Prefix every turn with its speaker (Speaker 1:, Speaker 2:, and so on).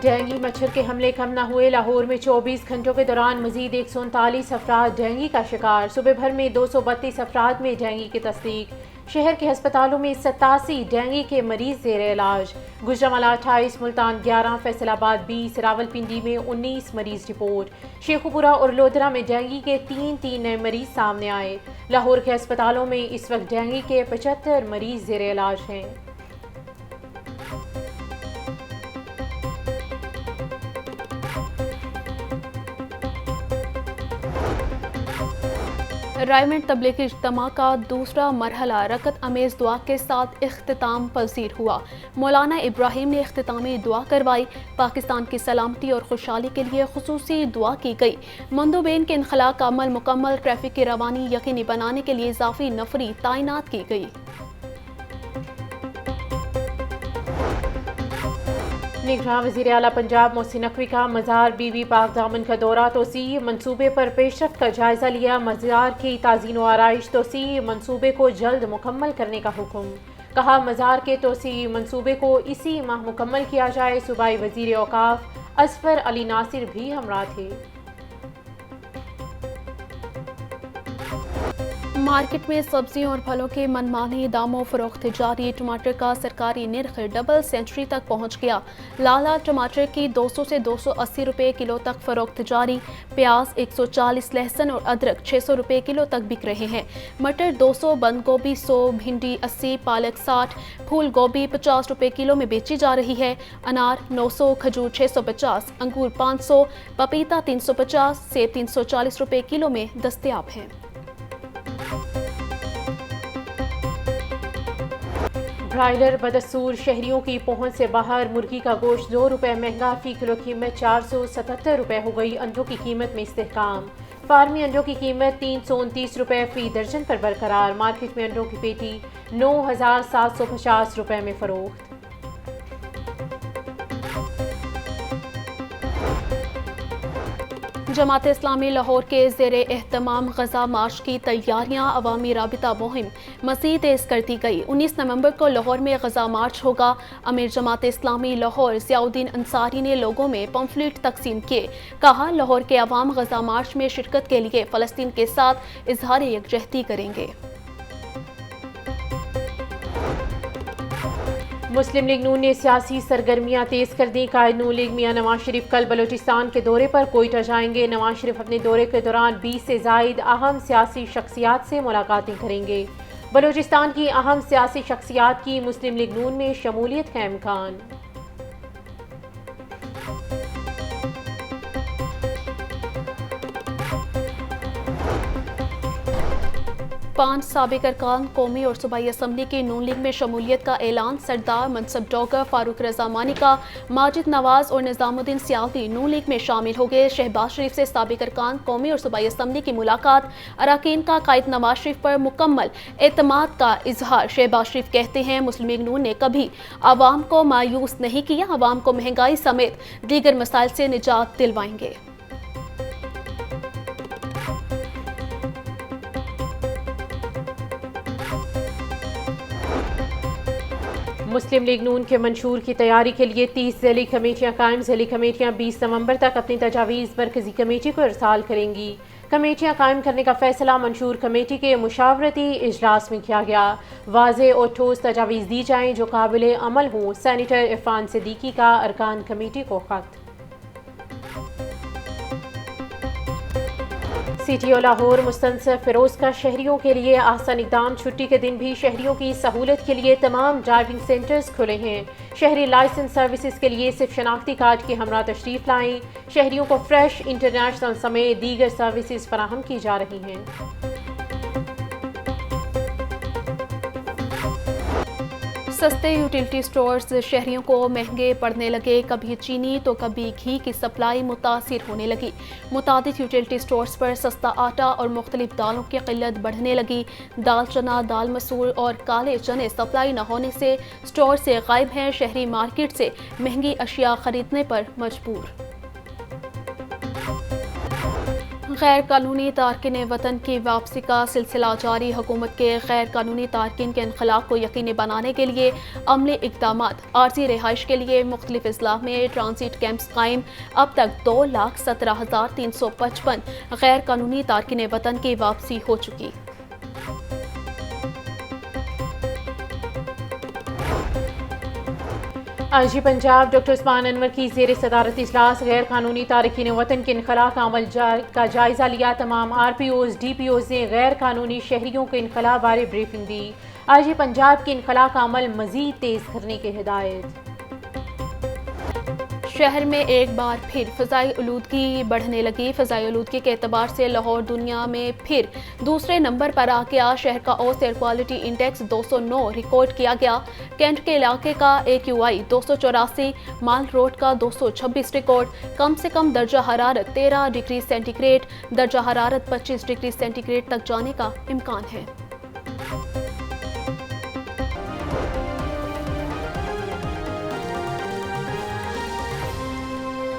Speaker 1: Dengue मच्छर के हमले कम न हुए। लाहौर में 24 घंटों के दौरान मजीद 139 अफराद डेंगू का शिकार। सुबह भर में 232 अफराद में डेंगू की तस्दीक। शहर के अस्पतालों में 87 डेंगू के मरीज जेर इलाज। गुजरांवाला 28, मुल्तान 11, फैसलाबाद 20, रावलपिंडी में 19 मरीज रिपोर्ट। शेखुपुरा और लोधरा में डेंगू के 3 नए मरीज सामने आए। लाहौर के अस्पतालों में इस वक्त डेंगू के 75 मरीज जेर इलाज हैं।
Speaker 2: रायमंड तबलीगी इज्तिमा का दूसरा मरहला रकत अमेज़ दुआ के साथ इख्तिताम पज़ीर हुआ। मौलाना इब्राहिम ने इख्तितामी दुआ करवाई। पाकिस्तान की सलामती और खुशहाली के लिए खुसूसी दुआ की गई। मंदोबेन के इनखला का अमल मुकम्मल। ट्रैफिक की रवानी यकीनी बनाने के लिए इजाफी नफरी तैनात की गई।
Speaker 1: निगरान वज़ीर आला पंजाब मोहसिन नकवी का मज़ार बीबी पाक दामन का दौरा। तोसी मंसूबे पर पेशरफ्त का जायज़ा लिया। मज़ार की ताज़ीन व आराइश तोसी मंसूबे को जल्द मुकम्मल करने का हुक्म। कहा मज़ार के तोसी मंसूबे को इसी माह मुकम्मल किया जाए। सूबाई वज़ीर औकाफ असफर अली नासिर भी हमरा थे।
Speaker 2: मार्केट में सब्जियों और फलों के मनमानी दामों फरोख्त जारी। टमाटर का सरकारी निर्ख डबल सेंचुरी तक पहुंच गया। लाल टमाटर की 200 से 280 रुपये किलो तक फरोख्त जारी। प्याज 140, लहसुन और अदरक 600 रुपये किलो तक बिक रहे हैं। मटर 200, बंद गोभी 100, भिंडी 80, पालक 60, फूल गोभी 50 रुपये किलो में बेची जा रही है। अनार 900, खजूर 650, अंगूर 500, पपीता 350, सेब 340 रुपये किलो में दस्तयाब हैं।
Speaker 1: ब्रायलर बदसूर शहरियों की पहुंच से बाहर। मुर्गी का गोश्त 2 रुपये महंगा। फी किलो कीमत 477 रुपये हो गई। अंडों की कीमत में इस्तेहकाम। फार्मी अंडों की कीमत 329 रुपये फी दर्जन पर बरकरार। मार्केट में अंडों की पेटी 9,750 रुपये में फरोख्त।
Speaker 2: जमात इस्लामी लाहौर के ज़ेरे एहतमाम गज़ा मार्च की तैयारियां। अवामी राबिता मुहिम मज़ीद तेज़ कर दी गई। 19 नवंबर को लाहौर में गज़ा मार्च होगा। अमीर जमात इस्लामी लाहौर ज़ियाउद्दीन अंसारी ने लोगों में पम्फलेट तकसीम किए। कहा लाहौर के अवाम गज़ा मार्च में शिरकत के लिए फ़लस्तीन के साथ इजहार यकजहती करेंगे।
Speaker 1: मुस्लिम लीग नून ने सियासी सरगर्मियां तेज कर दी। कायद नून लीग मियां नवाज शरीफ कल बलूचिस्तान के दौरे पर कोयटा जाएंगे। नवाज शरीफ अपने दौरे के दौरान 20 से जायद अहम सियासी शख्सियात से मुलाकातें करेंगे। बलूचिस्तान की अहम सियासी शख्सियात की मुस्लिम लीग नून में शमूलियत का इम्कान।
Speaker 2: 5 साबिक अरकान कौमी और सूबाई असम्बली की नून लीग में शमूलियत का ऐलान। सरदार मनसब डॉगर, फारूक रजा मानिका, माजिद नवाज और निजामुद्दीन सियासी नून लीग में शामिल हो गए। शहबाज शरीफ से साबिक अरकान कौमी और सूबाई असम्बली की मुलाकात। अरकान का कायद नवाज शरीफ पर मुकम्मल एतमाद का इजहार। शहबाज शरीफ कहते हैं मुस्लिम लीग नून ने कभी आवाम को मायूस नहीं किया। आवाम को महंगाई समेत दीगर मसाइल से निजात दिलवाएंगे।
Speaker 1: मुस्लिम लीग नून के मंशूर की तैयारी के लिए 30 ज़िली कमेटियाँ कायम। ज़िली कमेटियाँ 20 नवंबर तक अपनी तजावीज़ मरकज़ी कमेटी को इरसाल करेंगी। कमेटियाँ कायम करने का फैसला मंशूर कमेटी के मुशावरती इजलास में किया गया। वाज़ेह और ठोस तजावीज़ दी जाएँ जो काबिल अमल हों। सैनेटर इरफान सिद्दीकी का अरकान कमेटी को खत। CTO लाहौर मुस्तनसिफ फिरोज़ का शहरियों के लिए आसान इक़दाम। छुट्टी के दिन भी शहरियों की सहूलत के लिए तमाम ड्राइविंग सेंटर्स खुले हैं। शहरी लाइसेंस सर्विसेज के लिए सिर्फ शनाख्ती कार्ड के हमरा तशरीफ़ लाएँ। शहरियों को फ्रेश इंटरनेशनल समेत दीगर सर्विसेज फराहम की जा रही हैं।
Speaker 2: सस्ते यूटिलिटी स्टोर्स शहरियों को महंगे पड़ने लगे। कभी चीनी तो कभी घी की सप्लाई मुतासिर होने लगी। मुतादिद यूटिलिटी स्टोर्स पर सस्ता आटा और मुख्तलिफ दालों की किल्लत बढ़ने लगी। दाल चना, दाल मसूर और काले चने सप्लाई न होने से स्टोर से गायब हैं। शहरी मार्केट से महंगी अशिया खरीदने पर मजबूर। गैर कानूनी तारकिन वतन की वापसी का सिलसिला जारी। हुकूमत के गैर कानूनी तारकिन के इनखला को यकीनी बनाने के लिए अमली इकदाम। आर्जी रिहाइश के लिए मुख्तलिफ अजला में ट्रांजिट कैंप्स कायम। अब तक 2,17,355 गैर कानूनी तारकिन वतन की वापसी हो चुकी।
Speaker 1: आईजी पंजाब डॉक्टर उस्मान अनवर की ज़ेर सदारत इजलास गैर कानूनी तारकीन वतन के इनखला का अमल का जायज़ा लिया। तमाम RPOs DPOs ने गैर कानूनी शहरियों के इनखला बारे ब्रीफिंग दी। आईजी पंजाब के इनखला का अमल मज़ीद तेज़ करने की हिदायत।
Speaker 2: शहर में एक बार फिर फ़ज़ाई आलूदगी बढ़ने लगी। फ़ज़ाई आलूदगी के एतबार से लाहौर दुनिया में फिर दूसरे नंबर पर आ गया। शहर का ओस एयर क्वालिटी इंडेक्स 209 रिकॉर्ड किया गया। कैंट के इलाके का AQI 284, माल रोड का 226 रिकॉर्ड। कम से कम दर्जा हरारत 13 डिग्री सेंटीग्रेड, दर्जा हरारत 25 डिग्री सेंटीग्रेड तक जाने का इम्कान है।